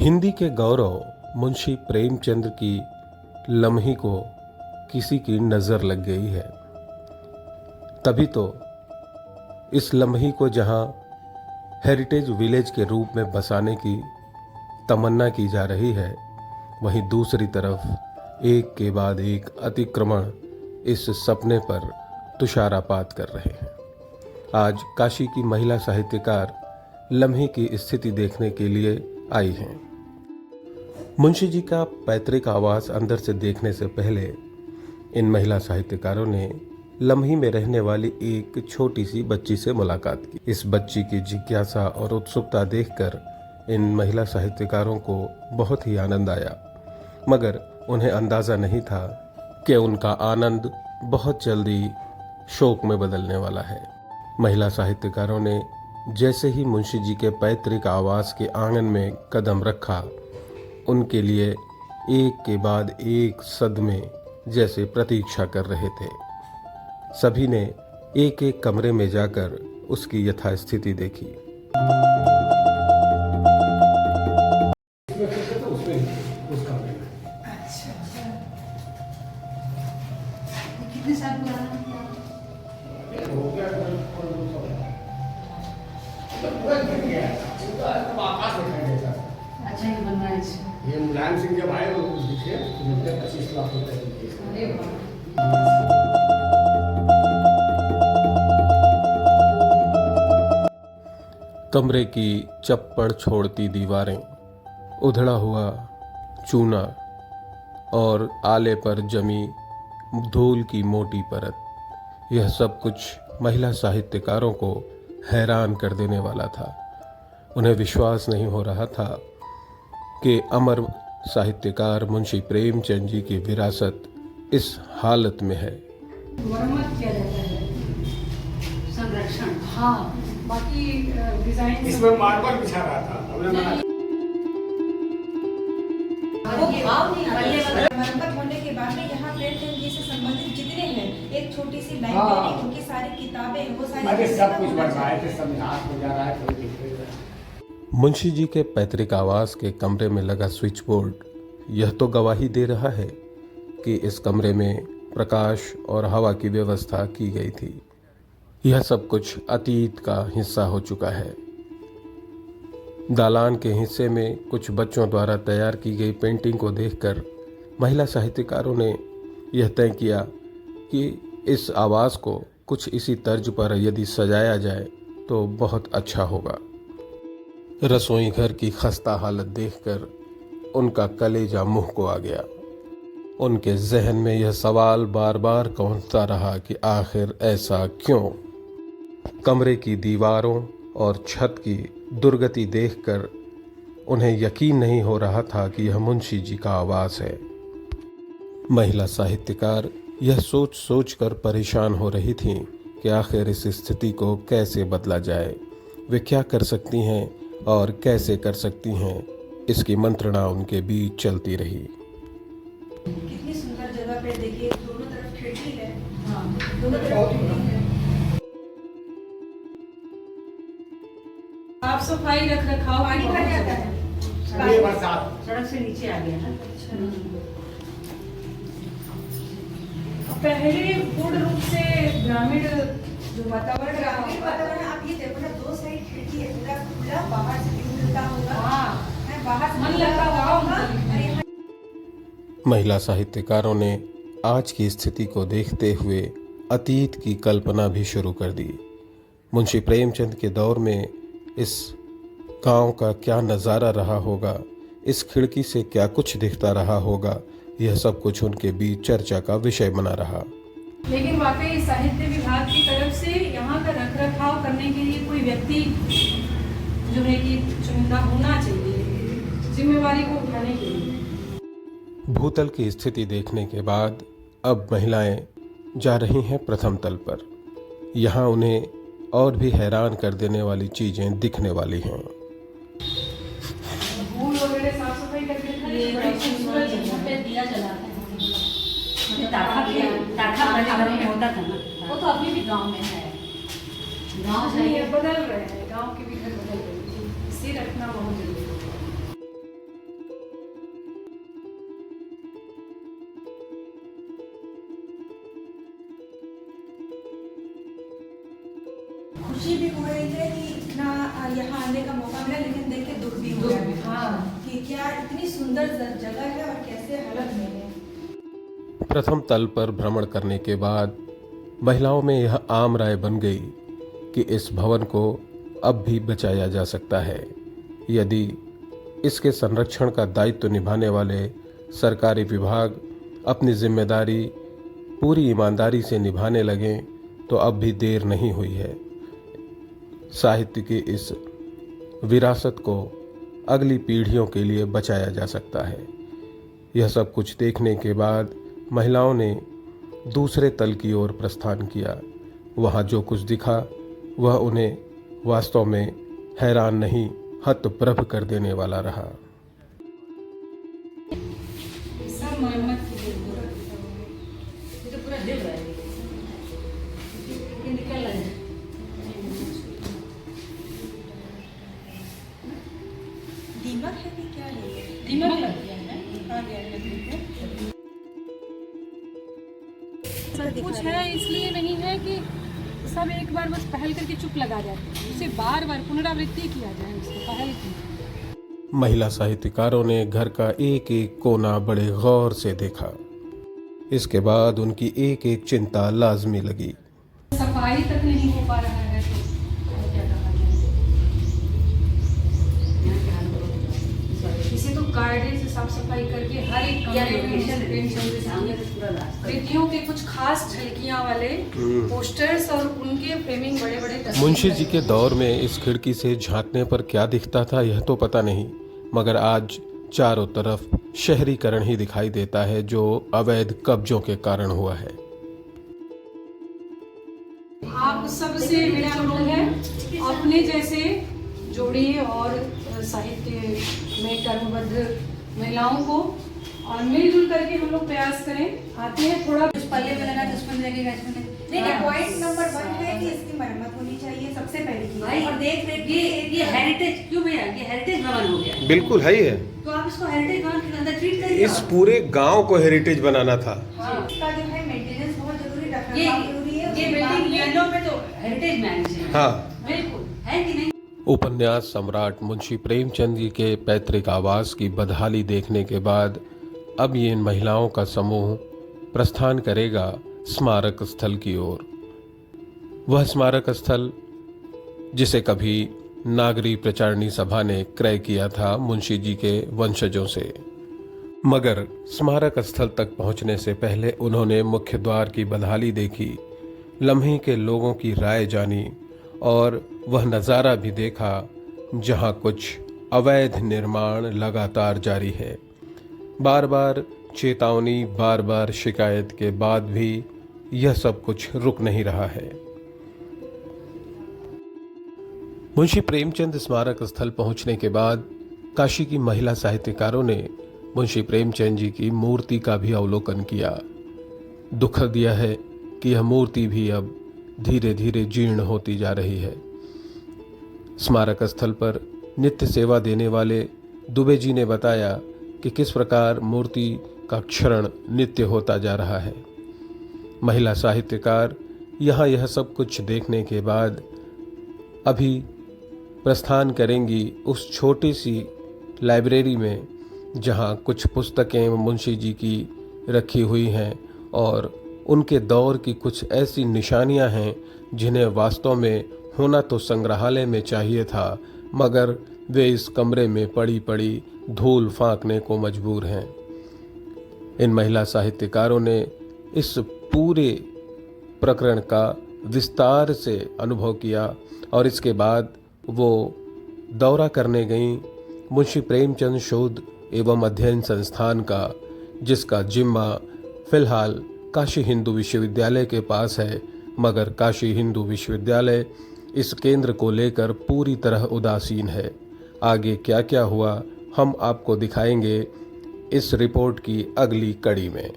हिंदी के गौरव मुंशी प्रेमचंद की लम्ही को किसी की नज़र लग गई है। तभी तो इस लम्ही को जहां हेरिटेज विलेज के रूप में बसाने की तमन्ना की जा रही है, वहीं दूसरी तरफ एक के बाद एक अतिक्रमण इस सपने पर तुषारापात कर रहे हैं। आज काशी की महिला साहित्यकार लम्ही की स्थिति देखने के लिए आई हैं। मुंशी जी का पैतृक आवास अंदर से देखने से पहले इन महिला साहित्यकारों ने लम्ही में रहने वाली एक छोटी सी बच्ची से मुलाकात की। इस बच्ची की जिज्ञासा और उत्सुकता देखकर इन महिला साहित्यकारों को बहुत ही आनंद आया, मगर उन्हें अंदाजा नहीं था कि उनका आनंद बहुत जल्दी शोक में बदलने वाला है। महिला साहित्यकारों ने जैसे ही मुंशी जी के पैतृक आवास के आंगन में कदम रखा, उनके लिए एक के बाद एक सदमे जैसे प्रतीक्षा कर रहे थे। सभी ने एक एक कमरे में जाकर उसकी यथास्थिति देखी। कितने साल पुराना हो गया आकाश दिखाई देता। अच्छा ये बनवाया है। ये मुलायम सिंह जब आए वो दिखे तो मुझे 25 लाख रुपए दिए। अरे वाह। कमरे की चप्पड़ छोड़ती दीवारें, उधड़ा हुआ चूना और आले पर जमी धूल की मोटी परत, यह सब कुछ महिला साहित्यकारों को हैरान कर देने वाला था। उन्हें विश्वास नहीं हो रहा था कि अमर साहित्यकार मुंशी प्रेमचंद जी की विरासत इस हालत में है। मरम्मत किया जाता है, संरक्षण। हाँ, बाकी डिजाइन इसमें मार्बल बिछा रहा था, हमने मना मरम्मत होने के बाद में यहाँ प्रेमचंद जी से संबंधित जितने हैं, एक छोटी सी लाइब्रेरी, उनकी सारी किताबें, वो सारी मैंने सब कुछ बनवाए थे, सब हाथ में जा रहा है, कोई दिख नहीं रहा। मुंशी जी के पैतृक आवास के कमरे में लगा स्विच बोर्ड यह तो गवाही दे रहा है कि इस कमरे में प्रकाश और हवा की व्यवस्था की गई थी। यह सब कुछ अतीत का हिस्सा हो चुका है। दालान के हिस्से में कुछ बच्चों द्वारा तैयार की गई पेंटिंग को देखकर महिला साहित्यकारों ने यह तय किया कि इस आवास को कुछ इसी तर्ज पर यदि सजाया जाए तो बहुत अच्छा होगा। रसोई घर की खस्ता हालत देखकर उनका कलेजा मुंह को आ गया। उनके जहन में यह सवाल बार बार गूंजता रहा कि आखिर ऐसा क्यों। कमरे की दीवारों और छत की दुर्गति देखकर उन्हें यकीन नहीं हो रहा था कि यह मुंशी जी का आवास है। महिला साहित्यकार यह सोच सोच कर परेशान हो रही थीं कि आखिर इस स्थिति को कैसे बदला जाए, वे क्या कर सकती हैं और कैसे कर सकती हैं, इसकी मंत्रणा उनके बीच चलती रही। कितनी सुंदर जगह पे देखिए, दोनों तरफ खिड़की है। हाँ, दोनों तरफ खिड़की है। साफ सफाई रख रखाव पानी भर जाता है। ये बरसात सड़क से नीचे आ गया ना। पहले पूर्ण रूप से ग्रामीण जो वातावरण ग्रामीण वातावरण, आप ये देखो ना, दो साइड खिड़की है, पूरा खुला, बाहर से व्यू मिलता होगा। हाँ, है, बाहर से मन लगता होगा। अरे यहाँ महिला साहित्यकारों ने आज की स्थिति को देखते हुए अतीत की कल्पना भी शुरू कर दी। मुंशी प्रेमचंद के दौर में इस गांव का क्या नज़ारा रहा होगा, इस खिड़की से क्या कुछ दिखता रहा होगा, यह सब कुछ उनके बीच चर्चा का विषय बना रहा। लेकिन वाकई साहित्य विभाग की तरफ से यहाँ का रख रखाव करने के लिए कोई व्यक्ति जो है कि चुनिंदा होना चाहिए, जिम्मेवारी को उठाने के लिए। भूतल की स्थिति देखने के बाद अब महिलाएं जा रही हैं प्रथम तल पर। यहाँ उन्हें और भी हैरान कर देने वाली चीजें दिखने वाली हैं। फूल वगैरह साफ सफाई करके बड़ी खूबसूरत जगह पे दिया जलाते हैं। ताखा घर में होता था ना, वो तो अभी भी गांव में है। गांव नहीं, बदल रहे हैं, गांव के भी घर बदल रहे हैं, इसे रखना बहुत जरूरी है। खुशी भी हो रही है कि इतना यहाँ आने का मौका मिला, लेकिन देख के दुख भी हो रहा है। हाँ। कि क्या इतनी सुंदर जगह है और कैसे हालत में है। प्रथम तल पर भ्रमण करने के बाद महिलाओं में यह आम राय बन गई कि इस भवन को अब भी बचाया जा सकता है यदि इसके संरक्षण का दायित्व निभाने वाले सरकारी विभाग अपनी जिम्मेदारी पूरी ईमानदारी से निभाने लगें तो अब भी देर नहीं हुई है। साहित्य की इस विरासत को अगली पीढ़ियों के लिए बचाया जा सकता है। यह सब कुछ देखने के बाद महिलाओं ने दूसरे तल की ओर प्रस्थान किया। वहाँ जो कुछ दिखा वह उन्हें वास्तव में हैरान नहीं हतप्रभ कर देने वाला रहा। सब मरम्मत की जरूरत ये तो पूरा हिल रहा है, ये निकल रहा है। दीमक है कि क्या है? दीमक लग गया है। आ गया है देखो। सब कुछ है इसलिए नहीं है कि सब एक बार बस पहल करके चुप लगा जाते हैं, उसे बार बार पुनरावृत्ति किया जाए, उसको पहल की। महिला साहित्यकारों ने घर का एक एक कोना बड़े गौर से देखा। इसके बाद उनकी एक एक चिंता लाजमी लगी। सफाई तक नहीं हो पा रहा है तो क्या कहा जाए। इसे तो कायदे से साफ सफाई करके हर एक कमरे में कृतियों के कुछ खास झलकियां वाले पोस्टर्स और उनके फ्रेमिंग बड़े बड़े तस्वीर। मुंशी जी के दौर में इस खिड़की से झांकने पर क्या दिखता था यह तो पता नहीं, मगर आज चारों तरफ शहरीकरण ही दिखाई देता है जो अवैध कब्जों के कारण हुआ है। आप सबसे मेरा अनुरोध है, अपने जैसे जोड़िए और साहित्य में कर्मबद्ध महिलाओं को और मिलजुल करके हम लोग प्रयास करें। आते हैं थोड़ा कुछ पल्ले में लगा, दुश्मन लगेगा इसमें। देखिए पॉइंट नंबर 1 है कि इसकी मरम्मत होनी चाहिए सबसे पहले की। भाई और देख रेख ये हेरिटेज क्यों भैया, ये हेरिटेज भवन हो गया, बिल्कुल है ही है। तो आप इसको हेरिटेज भवन के अंदर ट्रीट करिए। इस पूरे गांव को हेरिटेज बनाना था। इसका जो है मेंटेनेंस बहुत जरूरी, ये रखरखाव जरूरी है। ये बिल्डिंग येलो में तो हेरिटेज मैनेज है। हाँ, बिल्कुल है कि नहीं। उपन्यास सम्राट मुंशी प्रेमचंद जी के पैतृक आवास की बदहाली देखने के बाद अब ये इन महिलाओं का समूह प्रस्थान करेगा स्मारक स्थल की ओर। वह स्मारक स्थल जिसे कभी नागरी प्रचारणी सभा ने क्रय किया था मुंशी जी के वंशजों से। मगर स्मारक स्थल तक पहुंचने से पहले उन्होंने मुख्य द्वार की बदहाली देखी, लम्हे के लोगों की राय जानी और वह नज़ारा भी देखा जहां कुछ अवैध निर्माण लगातार जारी है। बार बार चेतावनी, बार बार शिकायत के बाद भी यह सब कुछ रुक नहीं रहा है। मुंशी प्रेमचंद स्मारक स्थल पहुंचने के बाद काशी की महिला साहित्यकारों ने मुंशी प्रेमचंद जी की मूर्ति का भी अवलोकन किया। दुखद यह है कि यह मूर्ति भी अब धीरे धीरे जीर्ण होती जा रही है। स्मारक स्थल पर नित्य सेवा देने वाले दुबे जी ने बताया कि किस प्रकार मूर्ति का क्षरण नित्य होता जा रहा है। महिला साहित्यकार यहाँ यह सब कुछ देखने के बाद अभी प्रस्थान करेंगी उस छोटी सी लाइब्रेरी में जहाँ कुछ पुस्तकें मुंशी जी की रखी हुई हैं और उनके दौर की कुछ ऐसी निशानियां हैं जिन्हें वास्तव में होना तो संग्रहालय में चाहिए था, मगर वे इस कमरे में पड़ी पड़ी धूल फांकने को मजबूर हैं। इन महिला साहित्यकारों ने इस पूरे प्रकरण का विस्तार से अनुभव किया और इसके बाद वो दौरा करने गईं मुंशी प्रेमचंद शोध एवं अध्ययन संस्थान का, जिसका जिम्मा फिलहाल काशी हिंदू विश्वविद्यालय के पास है, मगर काशी हिंदू विश्वविद्यालय इस केंद्र को लेकर पूरी तरह उदासीन है। आगे क्या क्या हुआ हम आपको दिखाएंगे इस रिपोर्ट की अगली कड़ी में।